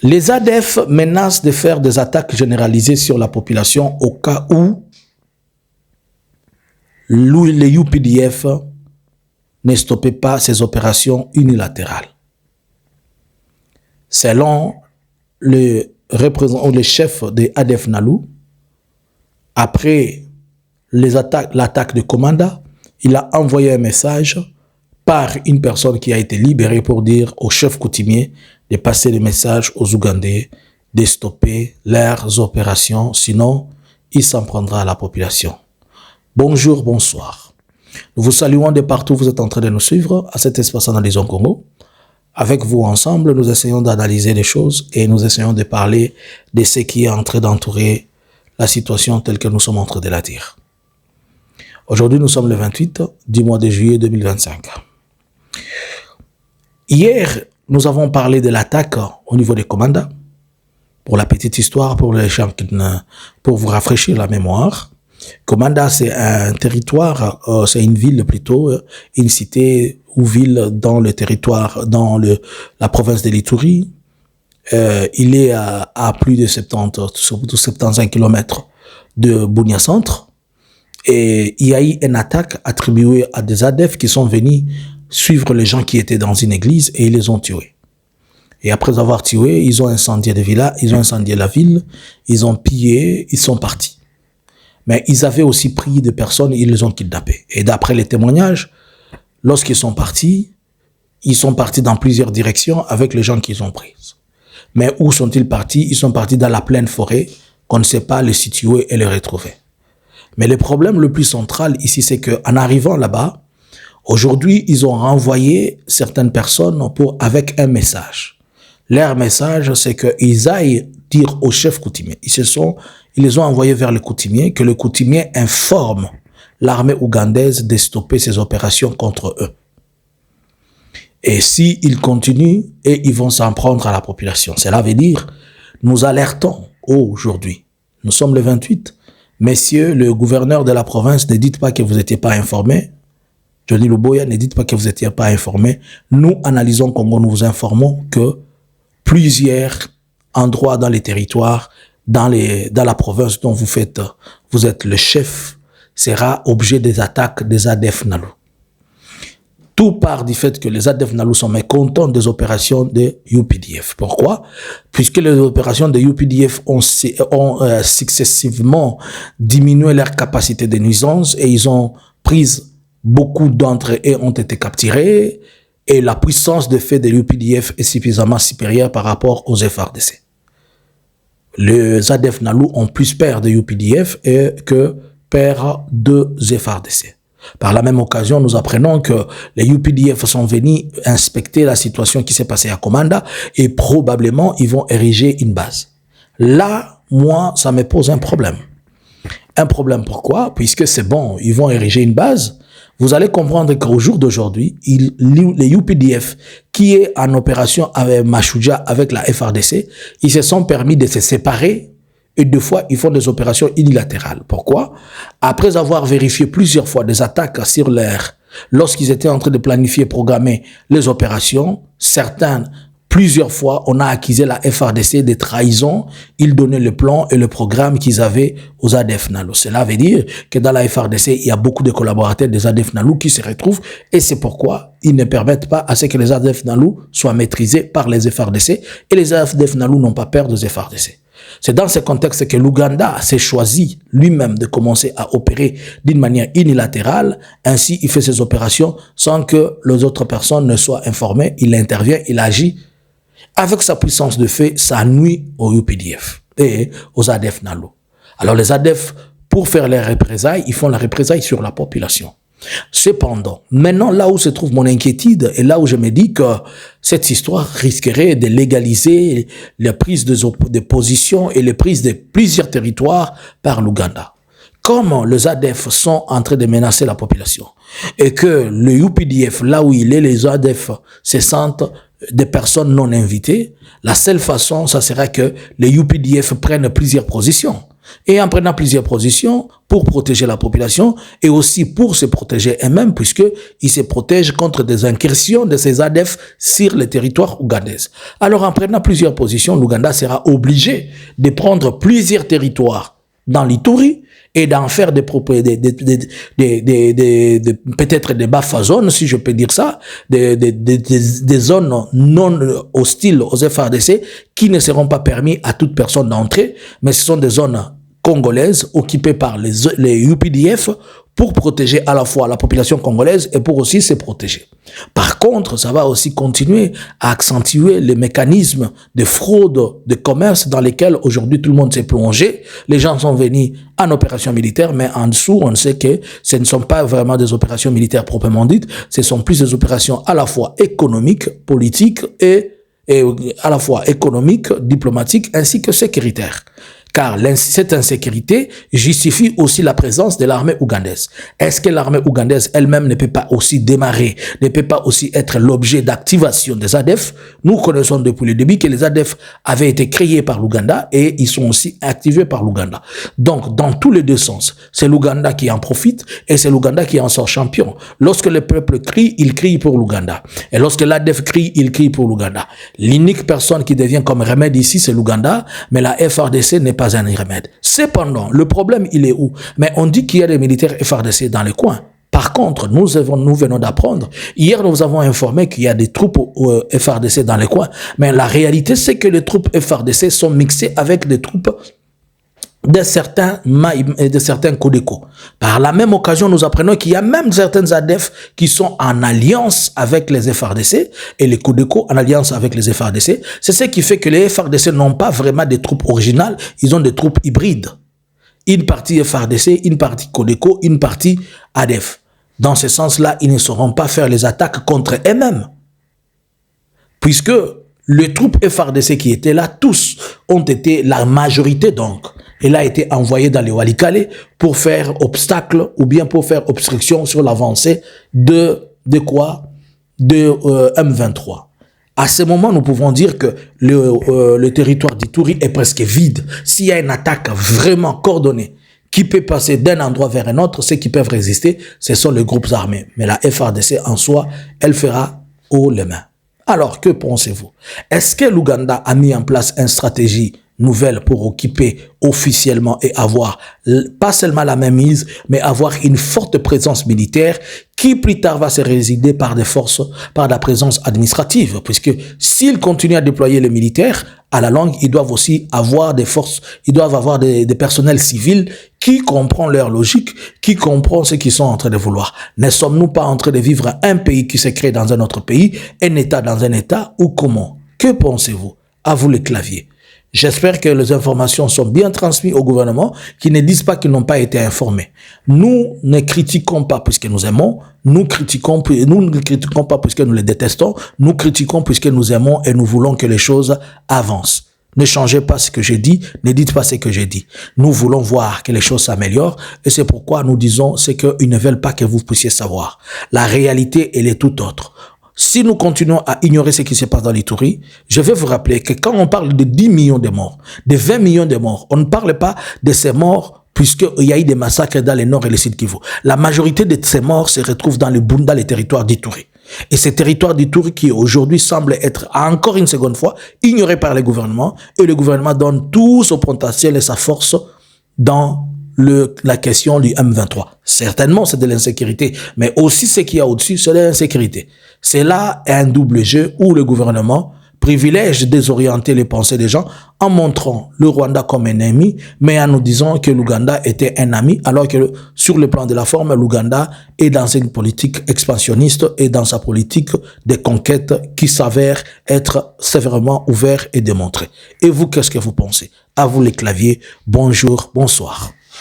Les ADF menacent de faire des attaques généralisées sur la population au cas où les UPDF ne stoppaient pas ces opérations unilatérales. Selon le chef de ADF Nalu, après l'attaque de Komanda, il a envoyé un message par une personne qui a été libérée pour dire au chef coutumier de passer le message aux Ougandais de stopper leurs opérations, sinon il s'en prendra à la population. Bonjour, bonsoir. Nous vous saluons de partout où vous êtes en train de nous suivre à cet espace Analyse en Congo. Avec vous ensemble, nous essayons d'analyser les choses et nous essayons de parler de ce qui est en train d'entourer la situation telle que nous sommes en train de la dire. Aujourd'hui, nous sommes le 28 du mois de juillet 2025. Hier, nous avons parlé de l'attaque au niveau des Komanda. Pour la petite histoire, pour vous rafraîchir la mémoire, Komanda, c'est un territoire, c'est une ville plutôt, une cité ou ville dans le territoire, dans la province de l'Ituri. Il est à plus de 75 km de Bunia Centre. Et il y a eu une attaque attribuée à des ADF qui sont venus suivre les gens qui étaient dans une église et ils les ont tués. Et après avoir tué, ils ont incendié des villas, ils ont incendié la ville, ils ont pillé, ils sont partis. Mais ils avaient aussi pris des personnes et ils les ont kidnappées. Et d'après les témoignages, lorsqu'ils sont partis dans plusieurs directions avec les gens qu'ils ont pris. Mais où sont-ils partis? Ils sont partis dans la pleine forêt qu'on ne sait pas les situer et les retrouver. Mais le problème le plus central ici, c'est qu'en arrivant là-bas, aujourd'hui, ils ont renvoyé certaines personnes avec un message. Leur message, c'est qu'ils aillent dire au chef coutumier. Ils les ont envoyés vers le coutumier, que le coutumier informe l'armée ougandaise de stopper ces opérations contre eux. Et s'ils continuent, ils vont s'en prendre à la population. Cela veut dire, nous alertons aujourd'hui. Nous sommes le 28. Messieurs, le gouverneur de la province, ne dites pas que vous n'étiez pas informés. Johnny Luboya, ne dites pas que vous n'étiez pas informés. Nous analysons Congo, nous vous informons que plusieurs endroits dans les territoires, dans la province dont vous êtes le chef, sera objet des attaques des ADF Nalu. Tout part du fait que les ADF Nalu sont mécontents des opérations de UPDF. Pourquoi? Puisque les opérations de UPDF ont successivement diminué leur capacité de nuisance et ils ont pris beaucoup d'entre eux ont été capturés et la puissance de fait de l'UPDF est suffisamment supérieure par rapport aux FARDC. Les ADF Nalu ont plus peur de UPDF que peur de FARDC. Par la même occasion, nous apprenons que les UPDF sont venus inspecter la situation qui s'est passée à Komanda et probablement ils vont ériger une base. Là, moi, ça me pose un problème. Un problème pourquoi? Puisque c'est bon, ils vont ériger une base. Vous allez comprendre qu'au jour d'aujourd'hui, les UPDF qui est en opération avec Mashouja, avec la FARDC, ils se sont permis de se séparer et deux fois, ils font des opérations unilatérales. Pourquoi? Après avoir vérifié plusieurs fois des attaques sur l'air, lorsqu'ils étaient en train de planifier, programmer les opérations, plusieurs fois, on a accusé la FARDC de trahison. Ils donnaient le plan et le programme qu'ils avaient aux ADF Nalu. Cela veut dire que dans la FARDC, il y a beaucoup de collaborateurs des ADF Nalu qui se retrouvent et c'est pourquoi ils ne permettent pas à ce que les ADF Nalu soient maîtrisés par les FARDC et les ADF Nalu n'ont pas peur des FARDC. C'est dans ce contexte que l'Ouganda s'est choisi lui-même de commencer à opérer d'une manière unilatérale. Ainsi, il fait ses opérations sans que les autres personnes ne soient informées. Il intervient, il agit. Avec sa puissance de fait, ça nuit aux UPDF et aux ADF Nalu. Alors les ADF, pour faire les représailles, ils font la représaille sur la population. Cependant, maintenant, là où se trouve mon inquiétude et là où je me dis que cette histoire risquerait de légaliser la prise de position et les prises de plusieurs territoires par l'Ouganda. Comme les ADF sont en train de menacer la population et que le UPDF, là où il est, les ADF se sentent des personnes non invitées, la seule façon, ça sera que les UPDF prennent plusieurs positions. Et en prenant plusieurs positions pour protéger la population et aussi pour se protéger eux-mêmes, puisqu'ils se protègent contre des incursions de ces ADF sur le territoire ougandais. Alors en prenant plusieurs positions, l'Ouganda sera obligé de prendre plusieurs territoires dans l'Ituri et d'en faire peut-être des buffer zones, si je peux dire ça, des zones non hostiles aux FARDC qui ne seront pas permis à toute personne d'entrer, mais ce sont des zones congolaises occupées par les UPDF pour protéger à la fois la population congolaise et pour aussi se protéger. Par contre, ça va aussi continuer à accentuer les mécanismes de fraude, de commerce dans lesquels aujourd'hui tout le monde s'est plongé. Les gens sont venus en opération militaire, mais en dessous, on sait que ce ne sont pas vraiment des opérations militaires proprement dites, ce sont plus des opérations à la fois économiques, politiques et à la fois économiques, diplomatiques ainsi que sécuritaires. Car cette insécurité justifie aussi la présence de l'armée ougandaise. Est-ce que l'armée ougandaise elle-même ne peut pas aussi démarrer, ne peut pas aussi être l'objet d'activation des ADF? Nous connaissons depuis le début que les ADF avaient été créés par l'Ouganda et ils sont aussi activés par l'Ouganda. Donc, dans tous les deux sens, c'est l'Ouganda qui en profite et c'est l'Ouganda qui en sort champion. Lorsque le peuple crie, il crie pour l'Ouganda. Et lorsque l'ADF crie, il crie pour l'Ouganda. L'unique personne qui devient comme remède ici, c'est l'Ouganda, mais la FARDC n'est pas un remède. Cependant, le problème, il est où? Mais on dit qu'il y a des militaires FARDC dans les coins. Par contre, nous venons d'apprendre, hier nous avons informé qu'il y a des troupes FARDC dans les coins, mais la réalité c'est que les troupes FARDC sont mixées avec des troupes de certains Codeco. Par la même occasion, nous apprenons qu'il y a même certains ADF qui sont en alliance avec les FARDC et les Codeco en alliance avec les FARDC. C'est ce qui fait que les FARDC n'ont pas vraiment des troupes originales, ils ont des troupes hybrides. Une partie FARDC, une partie Codeco, une partie ADF. Dans ce sens-là, ils ne sauront pas faire les attaques contre eux-mêmes. Puisque les troupes FARDC qui étaient là, tous ont été, la majorité donc, elle a été envoyée dans les Walikale pour faire obstacle ou bien pour faire obstruction sur l'avancée de M23. À ce moment, nous pouvons dire que le territoire d'Ituri est presque vide. S'il y a une attaque vraiment coordonnée qui peut passer d'un endroit vers un autre, ceux qui peuvent résister, ce sont les groupes armés. Mais la FARDC en soi, elle fera haut les mains. Alors, que pensez-vous? Est-ce que l'Ouganda a mis en place une stratégie nouvelle pour occuper officiellement et avoir pas seulement la même mise, mais avoir une forte présence militaire qui plus tard va se résider par des forces, par la présence administrative, puisque s'ils continuent à déployer les militaires, à la longue, ils doivent aussi avoir des forces, ils doivent avoir des personnels civils qui comprennent leur logique, qui comprennent ce qu'ils sont en train de vouloir. Ne sommes-nous pas en train de vivre un pays qui se crée dans un autre pays, un État dans un État, ou comment? Que pensez-vous? À vous les claviers. J'espère que les informations sont bien transmises au gouvernement, qui ne disent pas qu'ils n'ont pas été informés. Nous ne critiquons pas puisque nous aimons, nous ne critiquons pas puisque nous les détestons, nous critiquons puisque nous aimons et nous voulons que les choses avancent. Ne changez pas ce que j'ai dit, ne dites pas ce que j'ai dit. Nous voulons voir que les choses s'améliorent et c'est pourquoi nous disons ce qu'ils ne veulent pas que vous puissiez savoir. La réalité, elle est tout autre. Si nous continuons à ignorer ce qui se passe dans l'Ituri, je vais vous rappeler que quand on parle de 10 millions de morts, de 20 millions de morts, on ne parle pas de ces morts puisqu'il y a eu des massacres dans le nord et le sud Kivu. La majorité de ces morts se retrouvent dans les territoires d'Ituri. Et ces territoires d'Ituri qui aujourd'hui semblent être, encore une seconde fois, ignorés par le gouvernement, et le gouvernement donne tout son potentiel et sa force dans la question du M23. Certainement, c'est de l'insécurité, mais aussi ce qu'il y a au-dessus, c'est de l'insécurité. C'est là un double jeu où le gouvernement privilège de désorienter les pensées des gens en montrant le Rwanda comme un ennemi, mais en nous disant que l'Ouganda était un ami, alors que sur le plan de la forme, l'Ouganda est dans une politique expansionniste et dans sa politique de conquête qui s'avère être sévèrement ouverte et démontrée. Et vous, qu'est-ce que vous pensez? À vous les claviers, bonjour, bonsoir.